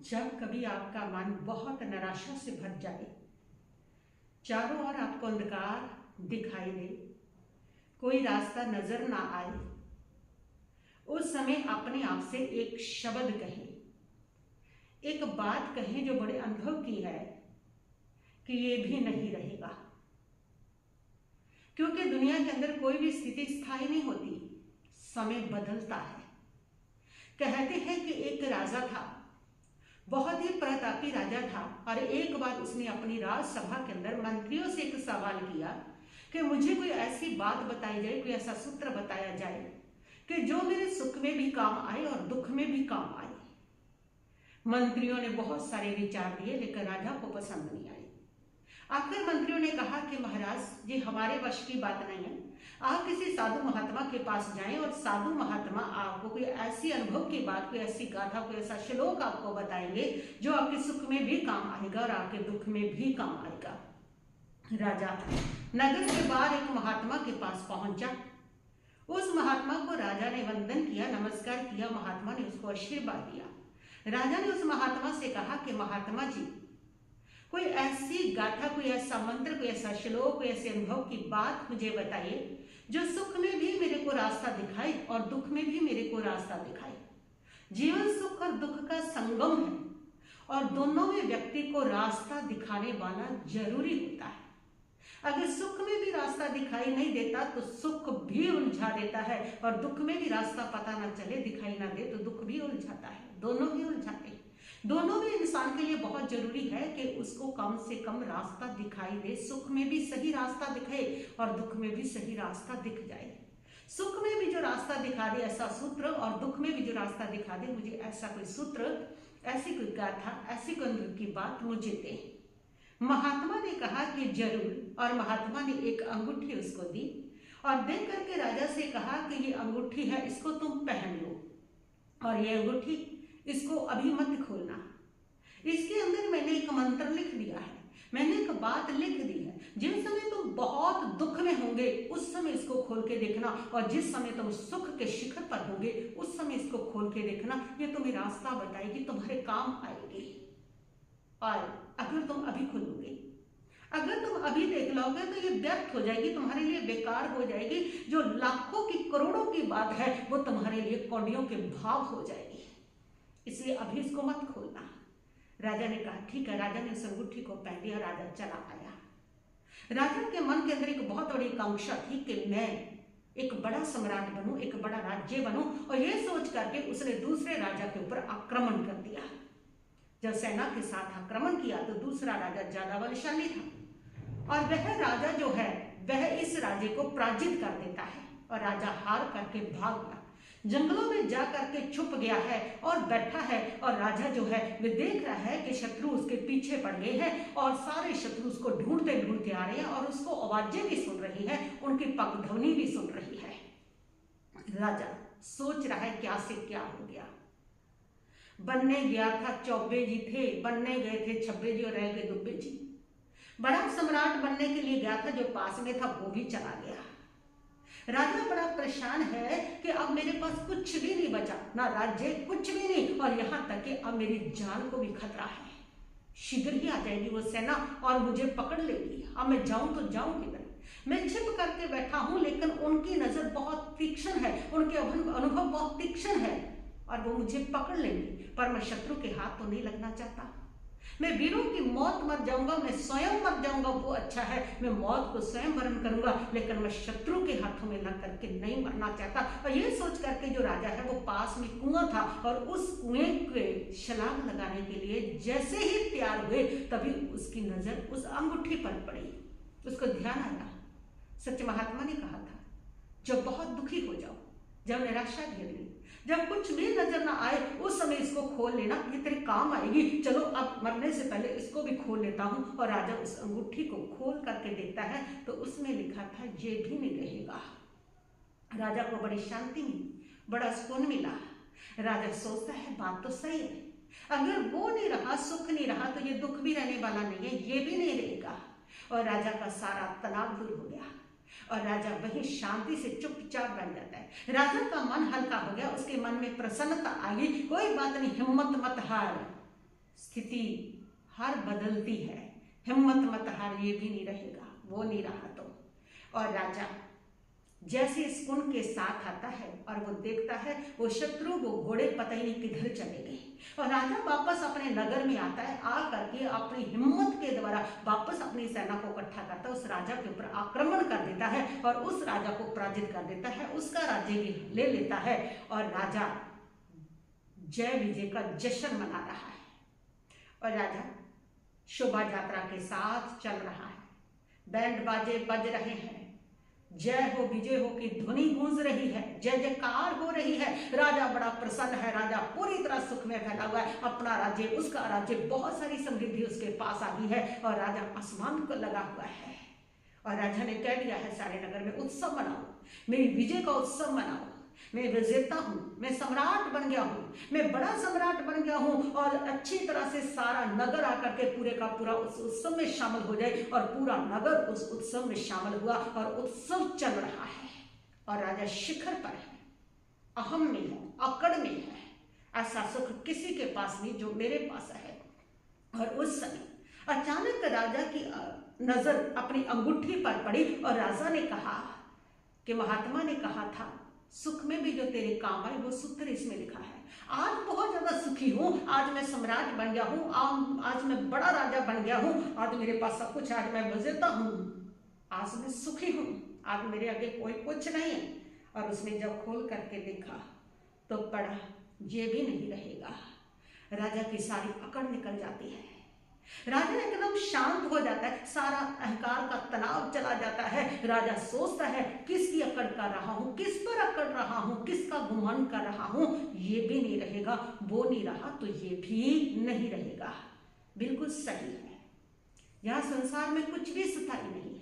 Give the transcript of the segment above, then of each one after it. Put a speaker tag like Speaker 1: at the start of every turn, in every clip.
Speaker 1: जब कभी आपका मन बहुत निराशा से भर जाए, चारों ओर आपको अंधकार दिखाई दे, कोई रास्ता नजर ना आए, उस समय अपने आप से एक शब्द कहें, एक बात कहें जो बड़े अनुभव की है कि ये भी नहीं रहेगा। क्योंकि दुनिया के अंदर कोई भी स्थिति स्थायी नहीं होती, समय बदलता है। कहते हैं कि एक राजा था, बहुत ही प्रतापी राजा था, और एक बार उसने अपनी राजसभा के अंदर मंत्रियों से एक सवाल किया कि मुझे कोई ऐसी बात बताई जाए, कोई ऐसा सूत्र बताया जाए कि जो मेरे सुख में भी काम आए और दुख में भी काम आए। मंत्रियों ने बहुत सारे विचार दिए, लेकिन राजा को पसंद नहीं आए। आखिर मंत्रियों ने कहा कि महाराज जी, हमारे वश की बात नहीं है, आप किसी साधु महात्मा के पास जाएं और साधु महात्मा आपको कोई ऐसी अनुभव की बात, कोई ऐसी गाथा, कोई ऐसा श्लोक आपको बताएंगे जो आपके सुख में भी काम आएगा और आपके दुख में भी काम आएगा। राजा नगर के बाहर एक महात्मा के पास पहुंचा। उस महात्मा को राजा ने वंदन किया, नमस्कार किया। महात्मा ने उसको आशीर्वाद दिया। राजा ने उस महात्मा से कहा कि महात्मा जी, कोई ऐसी गाथा, कोई ऐसा मंत्र, कोई ऐसा श्लोक, कोई ऐसे अनुभव की बात मुझे बताइए जो सुख में भी मेरे को रास्ता दिखाए और दुख में भी मेरे को रास्ता दिखाए। जीवन सुख और दुख का संगम है और दोनों में व्यक्ति को रास्ता दिखाने वाला जरूरी होता है। अगर सुख में भी रास्ता दिखाई नहीं देता तो सुख भी उलझा देता है, और दुख में भी रास्ता पता ना चले, दिखाई ना दे तो दुख भी उलझाता है। दोनों ही उलझाते हैं। दोनों में इंसान के लिए बहुत जरूरी है कि उसको कम से कम रास्ता दिखाई दे। सुख में भी सही रास्ता दिखाए और दुख में भी सही रास्ता दिख जाए। सुख में भी जो रास्ता दिखा दे ऐसा सूत्र, और दुख में भी जो रास्ता दिखा दे मुझे ऐसा कोई सूत्र, ऐसी कोई गाथा, ऐसी कोई अनुभव की बात मुझे दे। महात्मा ने कहा कि जरूर, और महात्मा ने एक अंगूठी उसको दी और देख करके राजा से कहा कि ये अंगूठी है, इसको तुम पहन लो, और ये अंगूठी इसको अभी मत खोलना। इसके अंदर मैंने एक मंत्र लिख दिया है, मैंने एक बात लिख दी है। जिस समय तुम बहुत दुख में होंगे उस समय इसको खोल के देखना, और जिस समय तुम सुख के शिखर पर होंगे उस समय इसको खोल के देखना। ये तुम्हें रास्ता बताएगी, तुम्हारे काम आएगी। और अगर तुम अभी खोलोगे, अगर तुम अभी देख लोगे तो ये व्यर्थ हो जाएगी, तुम्हारे लिए बेकार हो जाएगी। जो लाखों की करोड़ों की बात है वो तुम्हारे लिए कौड़ियों के भाव हो जाएगी। इसलिए अभी इसको मत खोलना। राजा ने कहा ठीक है। राजा ने उस अंगूठी को पहन लिया, राजा चला आया। राजा के मन के अंदर एक बहुत बड़ी आकांक्षा थी कि मैं एक बड़ा सम्राट बनूं, एक बड़ा राज्य बनूं, और ये सोच करके उसने दूसरे राजा के ऊपर आक्रमण कर दिया। जब सेना के साथ आक्रमण किया तो दूसरा राजा ज्यादा बलशाली था, और वह राजा जो है वह इस राजे को पराजित कर देता है, और राजा हार करके भाग गया, जंगलों में जा करके छुप गया है और बैठा है। और राजा जो है वे देख रहा है कि शत्रु उसके पीछे पड़ गए हैं, और सारे शत्रु उसको ढूंढते ढूंढते आ रहे हैं, और उसको आवाजें भी सुन रही है, उनकी पगध्वनि भी सुन रही है। राजा सोच रहा है क्या से क्या हो गया। बनने गया था चौबे जी थे, बनने गए थे छब्बे जी और रह गए दुब्बे जी। बड़ा सम्राट बनने के लिए गया था, जो पास में था वो भी चला गया। राजा बड़ा परेशान है कि अब मेरे पास कुछ भी नहीं बचा, ना राज्य, कुछ भी नहीं, और यहाँ तक कि अब मेरी जान को भी खतरा है। शीघ्र ही आ जाएगी वो सेना और मुझे पकड़ लेगी। अब मैं जाऊं तो जाऊं किधर? मैं छिप करके बैठा हूं, लेकिन उनकी नजर बहुत तीक्ष्ण है, उनके अनुभव बहुत तीक्ष्ण है, और वो मुझे पकड़ लेंगे। पर मैं शत्रु के हाथ तो नहीं लगना चाहता। मैं वीरों की मौत मर जाऊंगा, मैं स्वयं मर जाऊंगा, वो अच्छा है। मैं मौत को स्वयं वरण करूंगा, लेकिन मैं शत्रु के हाथों में लग करके नहीं मरना चाहता। और ये सोच करके जो राजा है वो पास में कुआं था, और उस कुएं के छलांग लगाने के लिए जैसे ही तैयार हुए तभी उसकी नजर उस अंगूठी पर पड़ी। उसको ध्यान आया, सच महात्मा ने कहा था, जब बहुत दुखी हो जाओ, जब निराशा घेर ले, जब कुछ भी नजर ना आए उस समय इसको खोल लेना, ये तेरे काम आएगी। चलो अब मरने से पहले इसको भी खोल लेता हूं। और राजा उस अंगूठी को खोल करके देखता है तो उसमें लिखा था ये भी नहीं रहेगा। राजा को बड़ी शांति मिली, बड़ा सुकून मिला। राजा सोचता है बात तो सही है, अगर वो नहीं रहा, सुख नहीं रहा, तो ये दुख भी रहने वाला नहीं है, ये भी नहीं रहेगा। और राजा का सारा तनाव दूर हो गया, और राजा वही शांति से चुपचाप बैठ जाता है। राजा का मन हल्का हो गया, उसके मन में प्रसन्नता आई। कोई बात नहीं, हिम्मत मत हार, स्थिति हर बदलती है, हिम्मत मत हार, ये भी नहीं रहेगा, वो नहीं रहा तो। और राजा जैसे इस कुंड के साथ आता है और वो देखता है वो शत्रु, वो घोड़े पता ही नहीं किधर चले गए, और राजा वापस अपने नगर में आता है। आ करके अपनी हिम्मत के द्वारा वापस अपनी सेना को इकट्ठा करता है, उस राजा के ऊपर आक्रमण कर देता है और उस राजा को पराजित कर देता है, उसका राज्य भी ले लेता है और राजा जय विजय का जश्न मना रहा है। और राजा शोभा यात्रा के साथ चल रहा है, बैंड बाजे बज रहे हैं, जय हो विजय हो की ध्वनि गूंज रही है, जय जयकार हो रही है। राजा बड़ा प्रसन्न है, राजा पूरी तरह सुख में फैला हुआ है, अपना राज्य, उसका राज्य, बहुत सारी समृद्धि उसके पास आ गई है और राजा आसमान को लगा हुआ है। और राजा ने कह दिया है सारे नगर में उत्सव मनाओ, मेरी विजय का उत्सव मनाओ, मैं विजेता हूं, मैं सम्राट बन गया हूं, मैं बड़ा सम्राट बन गया हूं। और अच्छी तरह से सारा नगर आकर के पूरे का पूरा उस उत्सव में शामिल हो जाए। और पूरा नगर उस उत्सव में शामिल हुआ और उत्सव चल रहा है और राजा शिखर पर है, अहम में है, अकड़ में है। ऐसा सुख किसी के पास नहीं जो मेरे पास है। और उस समय अचानक राजा की नजर अपनी अंगूठी पर पड़ी और राजा ने कहा कि महात्मा ने कहा था सुख में भी जो तेरे काम आए वो सूत्र इसमें लिखा है। आज बहुत ज्यादा सुखी हूं, आज मैं सम्राट बन गया हूं, आज मैं बड़ा राजा बन गया हूं, आज मेरे पास सब कुछ, आज मैं विजेता हूं, आज मैं सुखी हूं, आज मेरे आगे कोई कुछ नहीं है। और उसने जब खोल करके देखा तो पढ़ा ये भी नहीं रहेगा। राजा की सारी अकड़ निकल जाती है, राजा एकदम शांत हो जाता है, सारा अहंकार का तनाव चला जाता है। राजा सोचता है किसकी अकड़ कर रहा हूं, किस पर अकड़ रहा हूं, किसका गुमान कर रहा हूं, ये भी नहीं रहेगा, वो नहीं रहा तो ये भी नहीं रहेगा। बिल्कुल सही है, यहां संसार में कुछ भी स्थायी नहीं है,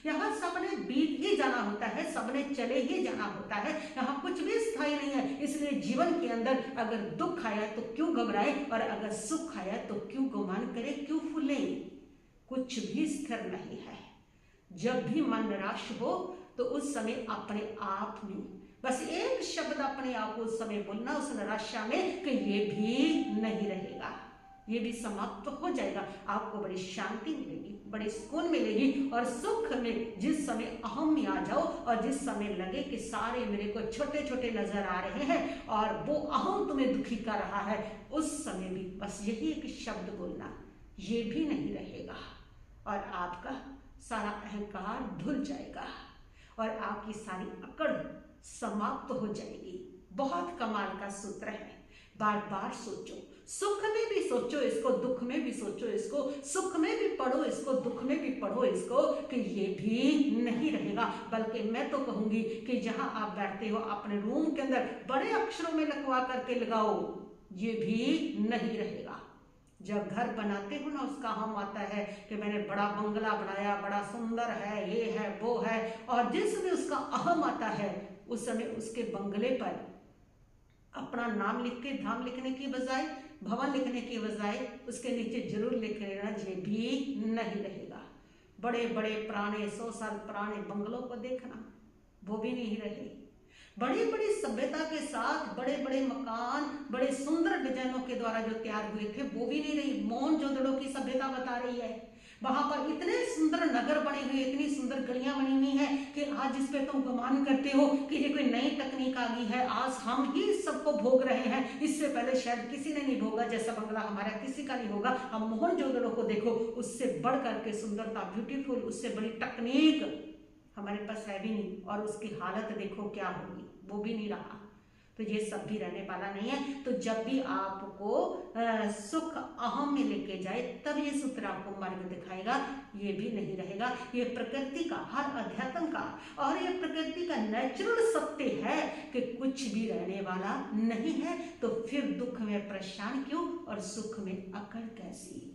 Speaker 1: यहाँ सबने बीत ही जाना होता है, सबने चले ही जाना होता है, यहाँ कुछ भी स्थायी नहीं है। इसलिए जीवन के अंदर अगर दुख आया तो क्यों घबराए और अगर सुख आया तो क्यों गुमान करे, क्यों फूले, कुछ भी स्थिर नहीं है। जब भी मन निराश हो तो उस समय अपने आप में बस एक शब्द अपने आप को उस समय बोलना, उस निराशा में, कि ये भी नहीं रहेगा, ये भी समाप्त हो जाएगा। आपको बड़ी शांति मिलेगी, बड़ी सुकून मिलेगी। और सुख में जिस समय अहम में आ जाओ और जिस समय लगे कि सारे मेरे को छोटे छोटे नजर आ रहे हैं और वो अहम तुम्हें दुखी कर रहा है, उस समय भी बस यही एक शब्द बोलना, ये भी नहीं रहेगा और आपका सारा अहंकार धुल जाएगा और आपकी सारी अकड़ समाप्त हो जाएगी। बहुत कमाल का सूत्र है, बार बार सोचो, सुख में भी सोचो इसको, दुख में भी सोचो इसको, सुख में भी पढ़ो इसको, दुख में भी पढ़ो इसको, कि ये भी नहीं रहेगा। बल्कि मैं तो कहूंगी कि जहां आप बैठते हो अपने रूम के अंदर बड़े अक्षरों में लिखवा करके लगाओ, ये भी नहीं रहेगा। जब घर बनाते हो ना, उसका हम आता है कि मैंने बड़ा बंगला बनाया, बड़ा सुंदर है, ये है वो है, और जिस समय उसका अहम आता है उस समय उसके बंगले पर अपना नाम लिख के, धाम लिखने की बजाय, भवन लिखने की बजाय उसके नीचे जरूर लिख लेना, ये भी नहीं रहेगा। बड़े बड़े पुराने 100 साल पुराने बंगलों को देखना, वो भी नहीं रहे। बड़ी बड़ी सभ्यता के साथ बड़े बड़े मकान, बड़े सुंदर डिजाइनों के द्वारा जो तैयार हुए थे, वो भी नहीं रही। मोहनजोदड़ो की सभ्यता बता रही है, वहां पर इतने सुंदर नगर बने हुए, इतनी सुंदर गलियां बनी हुई हैं कि आज जिस पे तुम गुमान करते हो कि ये कोई नई तकनीक आ गई है, आज हम ही सबको भोग रहे हैं, इससे पहले शायद किसी ने नहीं भोगा जैसा बंगला हमारा किसी का नहीं होगा। हम मोहनजोदड़ो को देखो, उससे बढ़ करके सुंदरता, ब्यूटीफुल, उससे बड़ी तकनीक हमारे पास है भी नहीं, और उसकी हालत देखो क्या होगी, वो भी नहीं रहा। तो ये सब भी रहने वाला नहीं है। तो जब भी आपको सुख अहम में लेके जाए तब ये सूत्र आपको मार्ग दिखाएगा, ये भी नहीं रहेगा। ये प्रकृति का, हर अध्यात्म का, और ये प्रकृति का नेचुरल सत्य है कि कुछ भी रहने वाला नहीं है। तो फिर दुख में परेशान क्यों और सुख में अकड़ कैसी।